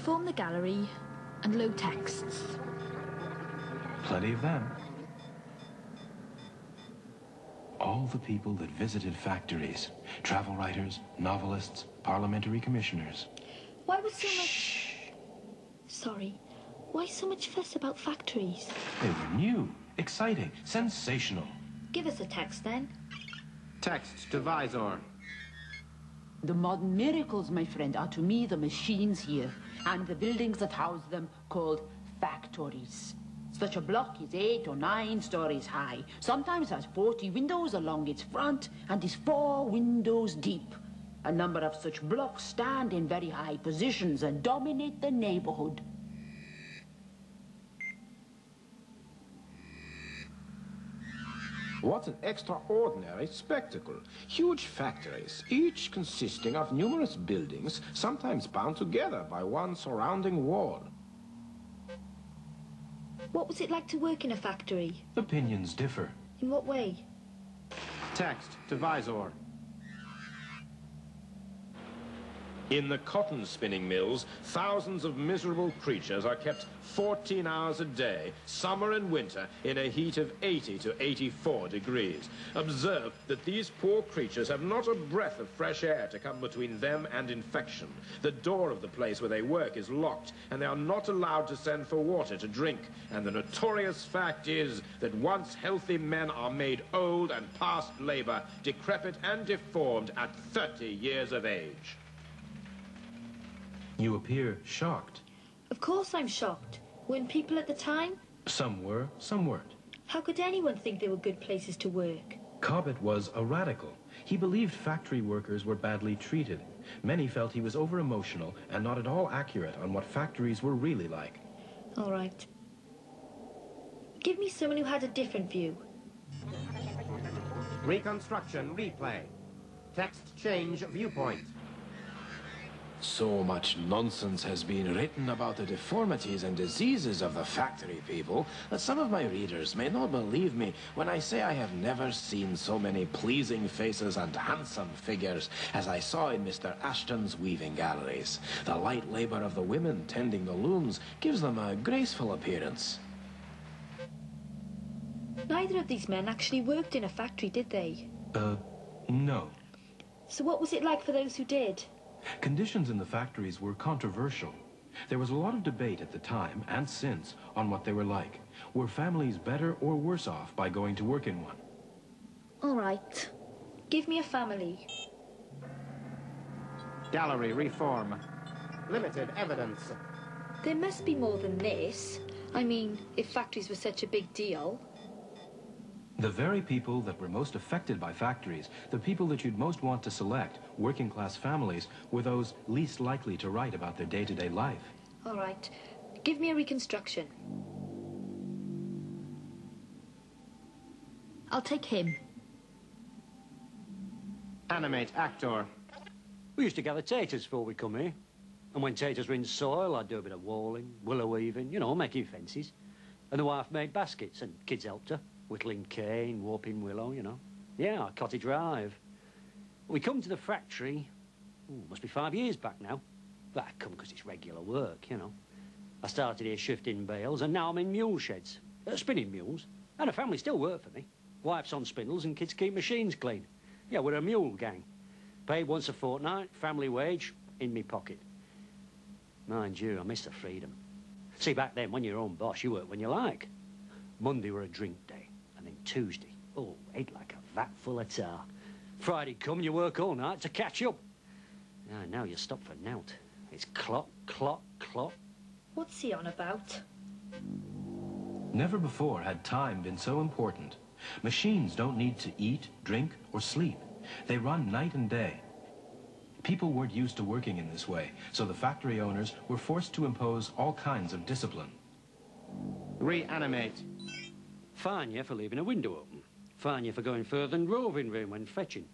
Reform the gallery and low texts. Plenty of them. All the people that visited factories, travel writers, novelists, parliamentary commissioners. Why was so much... Sorry. Why so much fuss about factories? They were new, exciting, sensational. Give us a text, then. Text to Visor. The modern miracles, my friend, are to me the machines here, and the buildings that house them called factories. Such a block is 8 or 9 stories high, sometimes has 40 windows along its front, and is 4 windows deep. A number of such blocks stand in very high positions and dominate the neighborhood. What an extraordinary spectacle. Huge factories, each consisting of numerous buildings, sometimes bound together by one surrounding wall. What was it like to work in a factory? Opinions differ. In what way? Text to Visor. In the cotton spinning mills, thousands of miserable creatures are kept 14 hours a day, summer and winter, in a heat of 80 to 84 degrees. Observe that these poor creatures have not a breath of fresh air to come between them and infection. The door of the place where they work is locked, and they are not allowed to send for water to drink. And the notorious fact is that once healthy men are made old and past labor, decrepit and deformed at 30 years of age. You appear shocked. Of course I'm shocked. Weren't people at the time? Some were, some weren't. How could anyone think they were good places to work? Cobbett was a radical. He believed factory workers were badly treated. Many felt he was over-emotional and not at all accurate on what factories were really like. All right. Give me someone who had a different view. Reconstruction replay. Text change viewpoint. So much nonsense has been written about the deformities and diseases of the factory people that some of my readers may not believe me when I say I have never seen so many pleasing faces and handsome figures as I saw in Mr. Ashton's weaving galleries. The light labor of the women tending the looms gives them a graceful appearance. Neither of these men actually worked in a factory, did they? No. So what was it like for those who did? Conditions in the factories were controversial. There was a lot of debate at the time and since on what they were like. Were families better or worse off by going to work in one? All right. Give me a family. Gallery reform. Limited evidence. There must be more than this. I mean, if factories were such a big deal. The very people that were most affected by factories, the people that you'd most want to select, working-class families, were those least likely to write about their day-to-day life. All right. Give me a reconstruction. I'll take him. Animate actor. We used to gather taters before we come here. And when taters were in soil, I'd do a bit of walling, willow weaving, you know, making fences. And the wife made baskets, and kids helped her. Whittling cane, warping willow, you know. Yeah, Cottage Drive. We come to the factory, must be 5 years back now. But I come because it's regular work, you know. I started here shifting bales, and now I'm in mule sheds. Spinning mules. And the family still work for me. Wife's on spindles, and kids keep machines clean. Yeah, we're a mule gang. Paid once a fortnight, family wage, in me pocket. Mind you, I miss the freedom. See, back then, when you're your own boss, you work when you like. Monday were a drink day. And then Tuesday, ate like a vat full of tar. Friday come, you work all night to catch up. Now you stop for nout. It's clock, clock, clock. What's he on about? Never before had time been so important. Machines don't need to eat, drink, or sleep. They run night and day. People weren't used to working in this way, so the factory owners were forced to impose all kinds of discipline. Reanimate. Fine you for leaving a window open. Fine you for going further than roving room when fetching.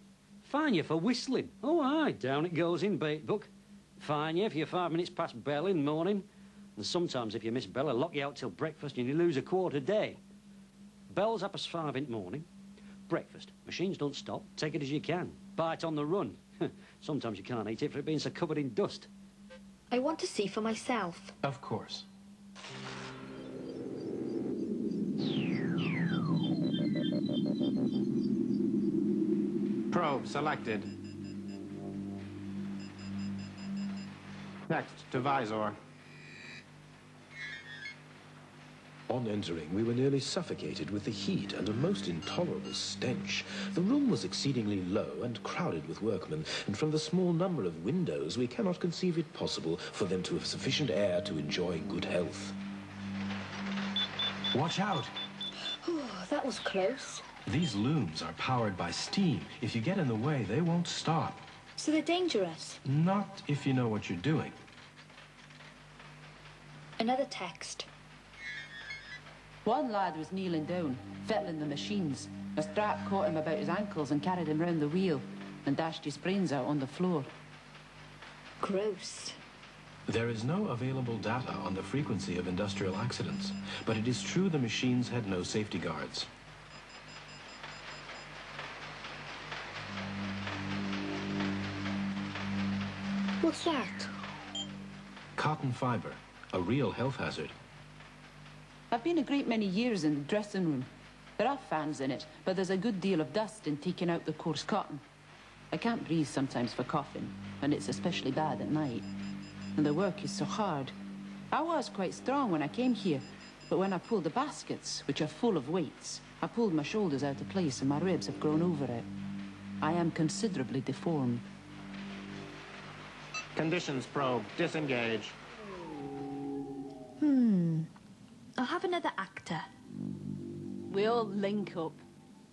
Fine you for whistling. Oh, aye, down it goes in bait book. Fine you if you're 5 minutes past bell in the morning. And sometimes if you miss bell, I'll lock you out till breakfast and you lose a quarter day. Bell's 5:30 in the morning. Breakfast. Machines don't stop. Take it as you can. Bite on the run. Sometimes you can't eat it for it being so covered in dust. I want to see for myself. Of course. Probe selected. Next to visor. On entering, we were nearly suffocated with the heat and a most intolerable stench. The room was exceedingly low and crowded with workmen, and from the small number of windows, we cannot conceive it possible for them to have sufficient air to enjoy good health. Watch out! Oh, that was close. These looms are powered by steam. If you get in the way, they won't stop. So they're dangerous. Not if you know what you're doing. Another text. One lad was kneeling down, fettling the machines. A strap caught him about his ankles and carried him round the wheel and dashed his brains out on the floor. Gross. There is no available data on the frequency of industrial accidents, but it is true the machines had no safety guards. What's that? Cotton fiber, a real health hazard. I've been a great many years in the dressing room. There are fans in it, but there's a good deal of dust in taking out the coarse cotton. I can't breathe sometimes for coughing, and it's especially bad at night. And the work is so hard. I was quite strong when I came here, but when I pulled the baskets, which are full of weights, I pulled my shoulders out of place and my ribs have grown over it. I am considerably deformed. Conditions probe. Disengage. I'll have another actor. We all link up.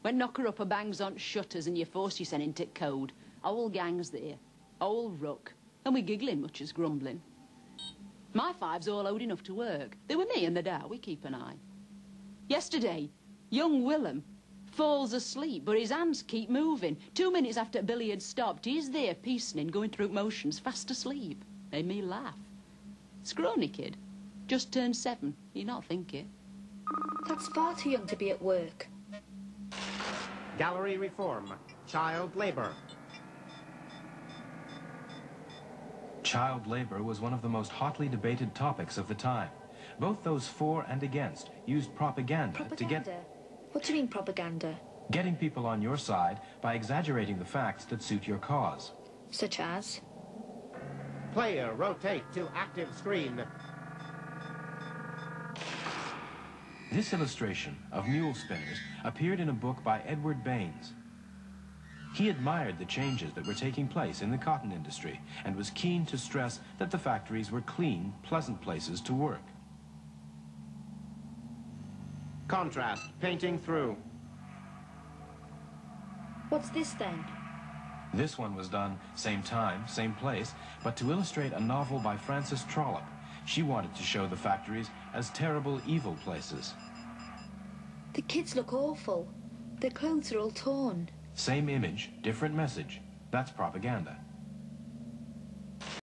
When Knocker Upper bangs on shutters and you force yourself into code, whole gang's there, whole ruck, and we giggling much as grumbling. My five's all old enough to work. They were me and the dad, we keep an eye. Yesterday, young Willem falls asleep, but his hands keep moving. 2 minutes after Billy had stopped, he's there piecening, going through motions, fast asleep. Made me laugh. Scrawny kid. Just turned 7. You're not thinking. That's far too young to be at work. Gallery reform. Child labor. Child labor was one of the most hotly debated topics of the time. Both those for and against used propaganda to Propaganda? What do you mean, propaganda? getting people on your side by exaggerating the facts that suit your cause. Such as? Player rotate to active screen. This illustration of mule spinners appeared in a book by Edward Baines. He admired the changes that were taking place in the cotton industry and was keen to stress that the factories were clean, pleasant places to work. Contrast, painting through. What's this then? This one was done same time, same place, but to illustrate a novel by Frances Trollope. She wanted to show the factories as terrible, evil places. The kids look awful. Their clothes are all torn. Same image, different message. That's propaganda.